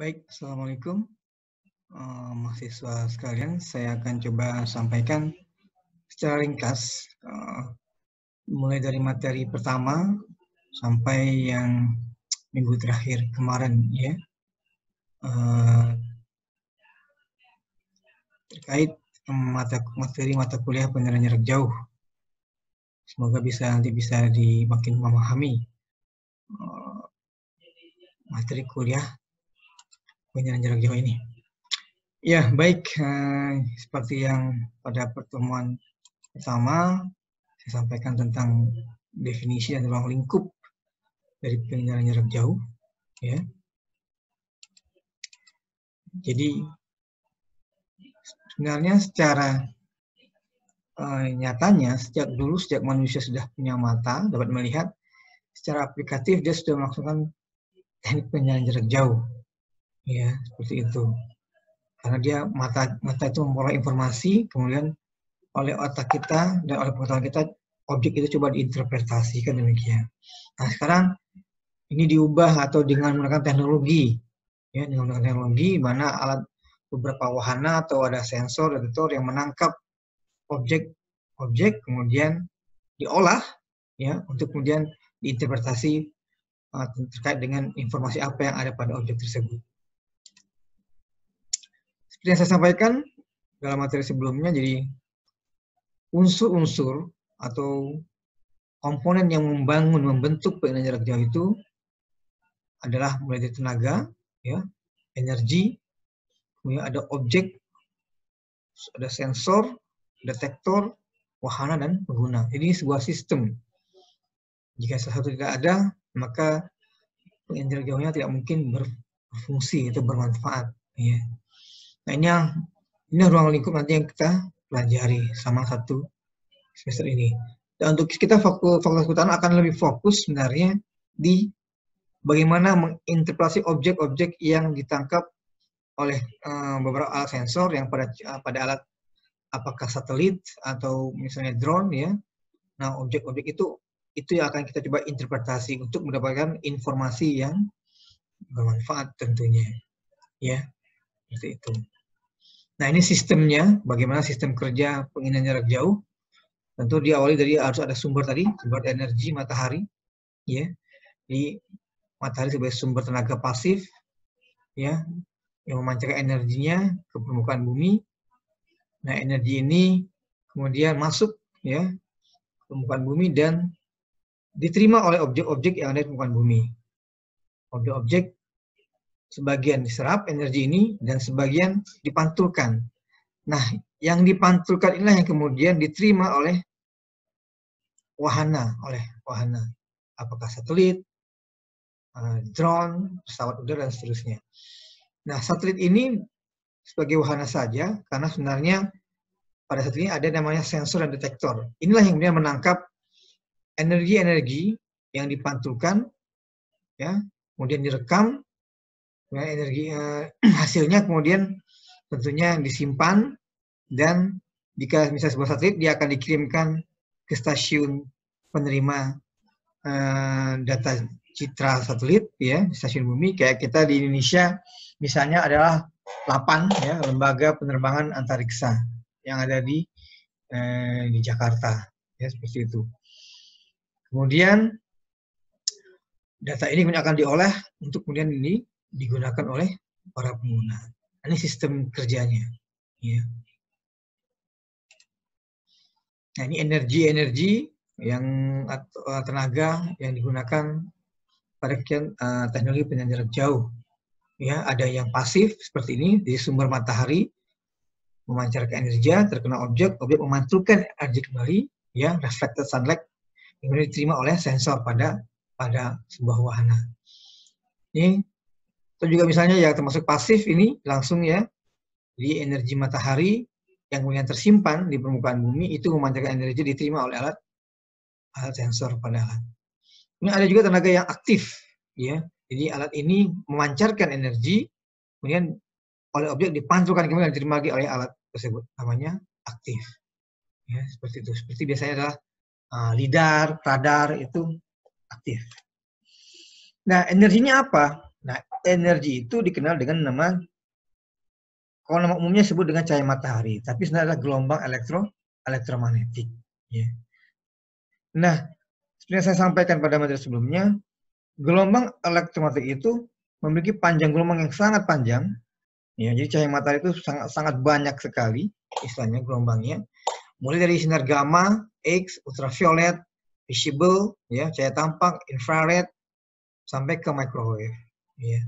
Baik, Assalamualaikum mahasiswa sekalian. Saya akan coba sampaikan secara ringkas, mulai dari materi pertama sampai yang minggu terakhir kemarin ya, terkait materi mata kuliah penilaian jarak jauh. Semoga nanti bisa makin memahami materi kuliah penilaian jarak jauh ini. Ya, baik, seperti yang pada pertemuan pertama saya sampaikan tentang definisi dan ruang lingkup dari penilaian jarak jauh, ya. Jadi sebenarnya secara nyatanya sejak manusia sudah punya mata dapat melihat, secara aplikatif dia sudah melakukan teknik penilaian jarak jauh, ya, seperti itu. Karena dia mata itu memperoleh informasi, kemudian oleh otak kita dan oleh pengetahuan kita objek itu coba diinterpretasikan demikian. Nah, sekarang ini diubah atau dengan menggunakan teknologi, ya, dengan menggunakan teknologi mana alat beberapa wahana atau ada sensor detektor yang menangkap objek kemudian diolah, ya, untuk kemudian diinterpretasi terkait dengan informasi apa yang ada pada objek tersebut. Seperti yang saya sampaikan dalam materi sebelumnya, jadi unsur-unsur atau komponen yang membentuk penilaian jarak jauh itu adalah mulai dari tenaga, ya, energi, kemudian ada objek, ada sensor, detektor, wahana, dan pengguna. Ini sebuah sistem. Jika salah satu tidak ada, maka penilaian jarak jauhnya tidak mungkin berfungsi atau bermanfaat. Ya. Nah, ini ruang lingkup nanti yang kita pelajari sama satu semester ini. Dan untuk kita fakultas kehutanan akan lebih fokus sebenarnya di bagaimana menginterpretasi objek-objek yang ditangkap oleh beberapa alat sensor yang pada alat apakah satelit atau misalnya drone, ya. Nah, objek-objek itu yang akan kita coba interpretasi untuk mendapatkan informasi yang bermanfaat tentunya, ya, seperti itu. Nah, ini sistemnya, bagaimana sistem kerja penilaian jarak jauh. Tentu diawali dari harus ada sumber tadi, sumber energi matahari, ya. Di matahari sebagai sumber tenaga pasif, ya, yang memancarkan energinya ke permukaan bumi. Nah, energi ini kemudian masuk, ya, ke permukaan bumi dan diterima oleh objek-objek yang ada di permukaan bumi. Objek-objek sebagian diserap energi ini dan sebagian dipantulkan. Nah, yang dipantulkan inilah yang kemudian diterima oleh wahana, apakah satelit, drone, pesawat udara, dan seterusnya. Nah, satelit ini sebagai wahana saja, karena sebenarnya pada saat ini ada namanya sensor dan detektor. Inilah yang kemudian menangkap energi-energi yang dipantulkan, ya, kemudian direkam, kemudian energi hasilnya kemudian tentunya disimpan, dan jika misalnya sebuah satelit, dia akan dikirimkan ke stasiun penerima data citra satelit, ya, di stasiun bumi. Kayak kita di Indonesia misalnya adalah LAPAN, ya, lembaga penerbangan antariksa yang ada di Jakarta, ya, seperti itu. Kemudian data ini akan diolah untuk kemudian ini digunakan oleh para pengguna. Ini sistem kerjanya, ya. Nah, ini energi yang tenaga yang digunakan pada teknologi penilaian jarak jauh, ya. Ada yang pasif seperti ini, di sumber matahari memancarkan energi, terkena objek memantulkan energi kembali, ya, reflected sunlight yang diterima oleh sensor pada sebuah wahana. Ini atau juga misalnya ya termasuk pasif ini langsung, ya, di energi matahari yang kemudian tersimpan di permukaan bumi itu memancarkan energi diterima oleh alat sensor pada alat. Ini ada juga tenaga yang aktif, ya. Jadi alat ini memancarkan energi, kemudian oleh objek dipantulkan kemudian diterima lagi oleh alat tersebut, namanya aktif. Ya, seperti itu. Seperti biasanya adalah lidar, radar itu aktif. Nah, energinya apa? Nah, energi itu dikenal dengan nama, kalau nama umumnya disebut dengan cahaya matahari, tapi sebenarnya adalah gelombang elektromagnetik. Ya. Nah, seperti yang saya sampaikan pada materi sebelumnya, gelombang elektromagnetik itu memiliki panjang gelombang yang sangat panjang. Ya, jadi cahaya matahari itu sangat banyak sekali istilahnya gelombangnya. Mulai dari sinar gamma, X, ultraviolet, visible, ya, cahaya tampak, infrared, sampai ke microwave. Ya.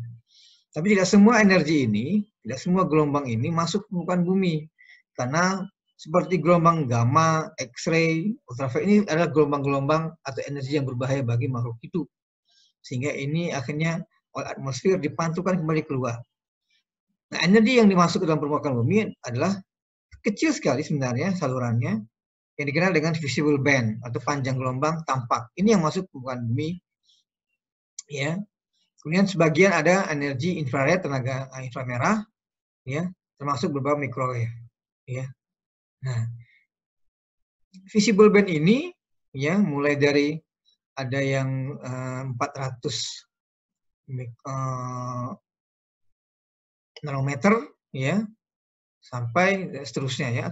Tapi tidak semua energi ini, tidak semua gelombang ini masuk ke permukaan bumi. Karena seperti gelombang gamma, X-ray, ultraviolet ini adalah gelombang-gelombang atau energi yang berbahaya bagi makhluk hidup. Sehingga ini akhirnya oleh atmosfer dipantulkan kembali keluar. Nah, energi yang dimasuk ke dalam permukaan bumi adalah kecil sekali sebenarnya salurannya, yang dikenal dengan visible band atau panjang gelombang tampak. Ini yang masuk ke permukaan bumi. Ya. Kemudian sebagian ada energi infrared, tenaga inframerah, ya, termasuk beberapa microwave. Ya. Nah, visible band ini, ya, mulai dari ada yang 400 nanometer, ya, sampai seterusnya, ya,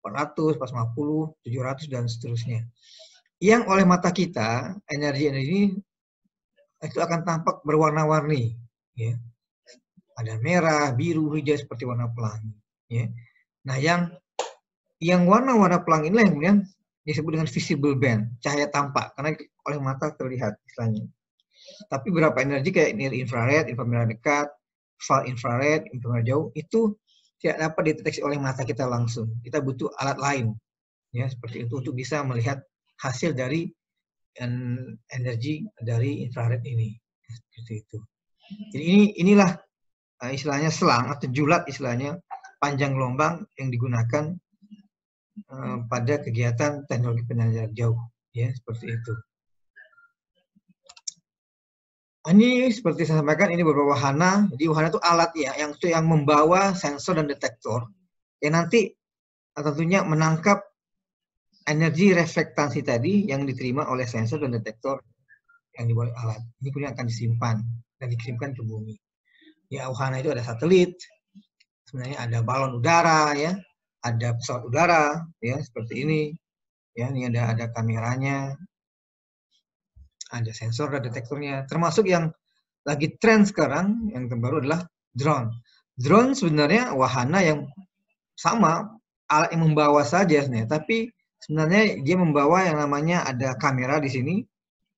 400, 450, 700 dan seterusnya. Yang oleh mata kita, energi-energi ini itu akan tampak berwarna-warni, ya. Ada merah, biru, hijau seperti warna pelangi, ya. Nah, yang warna-warna pelangi inilah yang kemudian disebut dengan visible band, cahaya tampak, karena oleh mata terlihat istilahnya. Tapi beberapa energi kayak near infrared, inframerah dekat, far infrared, inframerah jauh, itu tidak dapat dideteksi oleh mata kita langsung. Kita butuh alat lain, ya, seperti itu untuk bisa melihat hasil dari energi dari infrared ini, seperti itu. Jadi inilah istilahnya selang atau julat istilahnya panjang gelombang yang digunakan pada kegiatan teknologi penyandaran jauh, ya, seperti itu. Ini seperti saya sampaikan, ini beberapa wahana. Jadi wahana itu alat, ya, yang membawa sensor dan detektor yang nanti tentunya menangkap energi reflektansi tadi yang diterima oleh sensor dan detektor yang dibawa alat. Ini kemudian akan disimpan dan dikirimkan ke bumi. Ya, wahana itu ada satelit, sebenarnya ada balon udara, ya, ada pesawat udara, ya, seperti ini. Ya, ini ada kameranya, ada sensor dan detektornya. Termasuk yang lagi tren sekarang yang terbaru adalah drone. Drone sebenarnya wahana yang sama, alat yang membawa saja sebenarnya, tapi sebenarnya dia membawa yang namanya ada kamera di sini.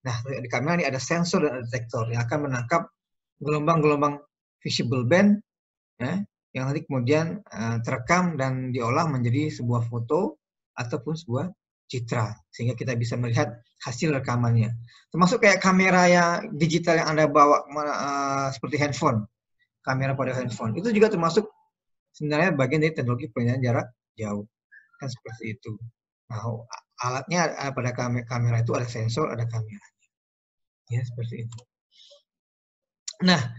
Nah, di kamera ini ada sensor dan detektor yang akan menangkap gelombang-gelombang visible band, ya, yang nanti kemudian terekam dan diolah menjadi sebuah foto ataupun sebuah citra, sehingga kita bisa melihat hasil rekamannya. Termasuk kayak kamera yang digital yang Anda bawa seperti handphone, kamera pada handphone. Itu juga termasuk sebenarnya bagian dari teknologi penilaian jarak jauh. Kan seperti itu. Nah, alatnya pada kamera itu ada sensor, ada kamera. Ya, seperti itu. Nah,